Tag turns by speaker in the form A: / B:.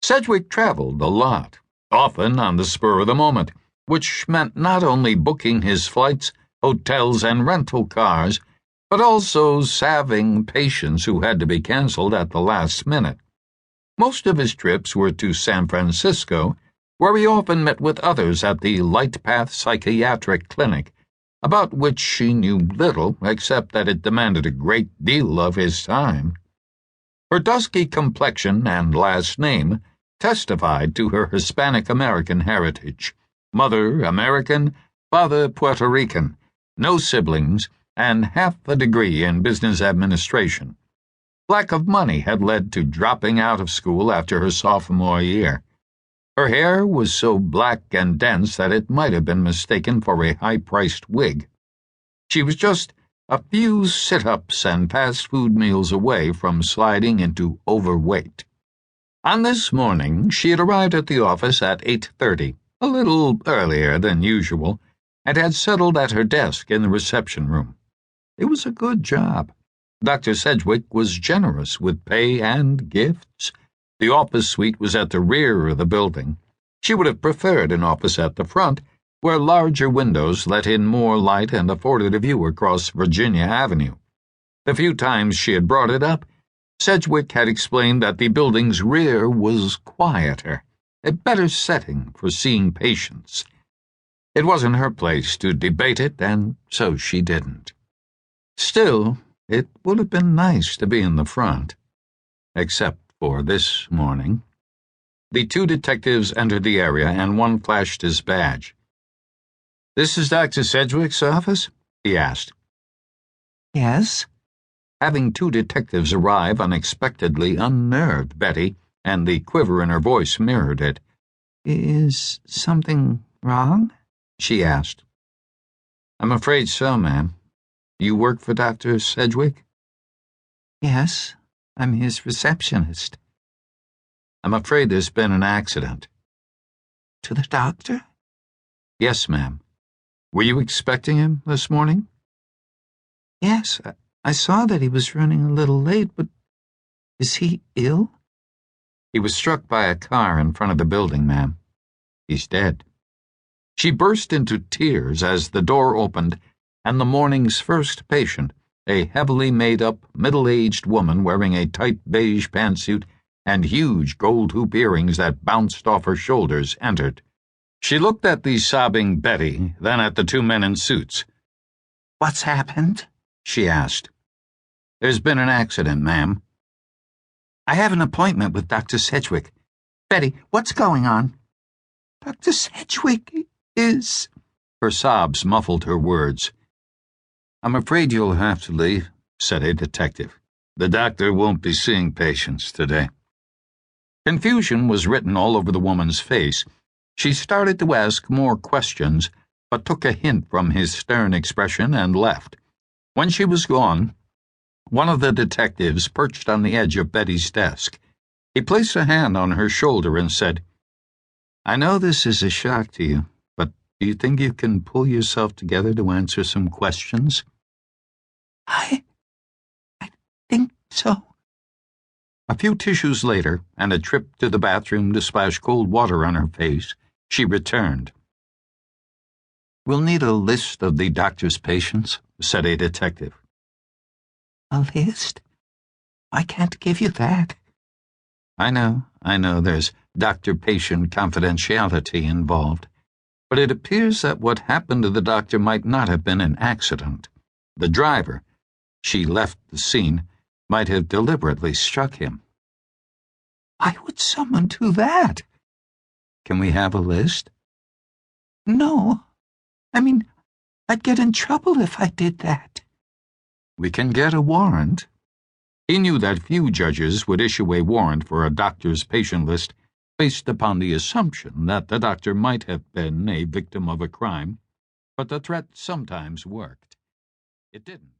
A: Sedgwick traveled a lot, often on the spur of the moment, which meant not only booking his flights, hotels, and rental cars, but also salving patients who had to be canceled at the last minute. Most of his trips were to San Francisco, where he often met with others at the Light Path Psychiatric Clinic, about which she knew little except that it demanded a great deal of his time. Her dusky complexion and last name testified to her Hispanic-American heritage. Mother American, father Puerto Rican, no siblings, and half a degree in business administration. Lack of money had led to dropping out of school after her sophomore year. Her hair was so black and dense that it might have been mistaken for a high-priced wig. She was just a few sit-ups and fast food meals away from sliding into overweight. On this morning, she had arrived at the office at 8:30, a little earlier than usual, and had settled at her desk in the reception room. It was a good job. Dr. Sedgwick was generous with pay and gifts. The office suite was at the rear of the building. She would have preferred an office at the front, where larger windows let in more light and afforded a view across Virginia Avenue. The few times she had brought it up, Sedgwick had explained that the building's rear was quieter, a better setting for seeing patients. It wasn't her place to debate it, and so she didn't. Still, it would have been nice to be in the front, except for this morning. The two detectives entered the area, and one flashed his badge. "This is Dr. Sedgwick's office?" he asked.
B: "Yes."
A: Having two detectives arrive unexpectedly unnerved Betty, and the quiver in her voice mirrored it.
B: "Is something wrong?"
A: she asked. "I'm afraid so, ma'am. You work for Dr. Sedgwick?"
B: "Yes, I'm his receptionist."
A: "I'm afraid there's been an accident."
B: "To the doctor?"
A: "Yes, ma'am. Were you expecting him this morning?"
B: "Yes, I saw that he was running a little late, but is he ill?"
A: "He was struck by a car in front of the building, ma'am. He's dead." She burst into tears as the door opened, and the morning's first patient, a heavily made-up, middle-aged woman wearing a tight beige pantsuit and huge gold hoop earrings that bounced off her shoulders, entered. She looked at the sobbing Betty, then at the two men in suits.
B: "What's happened?"
A: she asked. "There's been an accident, ma'am."
B: "I have an appointment with Dr. Sedgwick. Betty, what's going on?" "Dr. Sedgwick is—"
A: Her sobs muffled her words. "I'm afraid you'll have to leave," said a detective. "The doctor won't be seeing patients today." Confusion was written all over the woman's face. She started to ask more questions, but took a hint from his stern expression and left. When she was gone, one of the detectives perched on the edge of Betty's desk. He placed a hand on her shoulder and said, "I know this is a shock to you, but do you think you can pull yourself together to answer some questions?"
B: I think so."
A: A few tissues later, and a trip to the bathroom to splash cold water on her face, she returned. "We'll need a list of the doctor's patients," said a detective.
B: "A list? I can't give you that."
A: I know, there's doctor-patient confidentiality involved, but it appears that what happened to the doctor might not have been an accident. The driver, she left the scene, might have deliberately struck him.
B: "Why would someone do that?"
A: Can we have a list?
B: "No. I mean, I'd get in trouble if I did that."
A: We can get a warrant. He knew that few judges would issue a warrant for a doctor's patient list based upon the assumption that the doctor might have been a victim of a crime, but the threat sometimes worked. It didn't.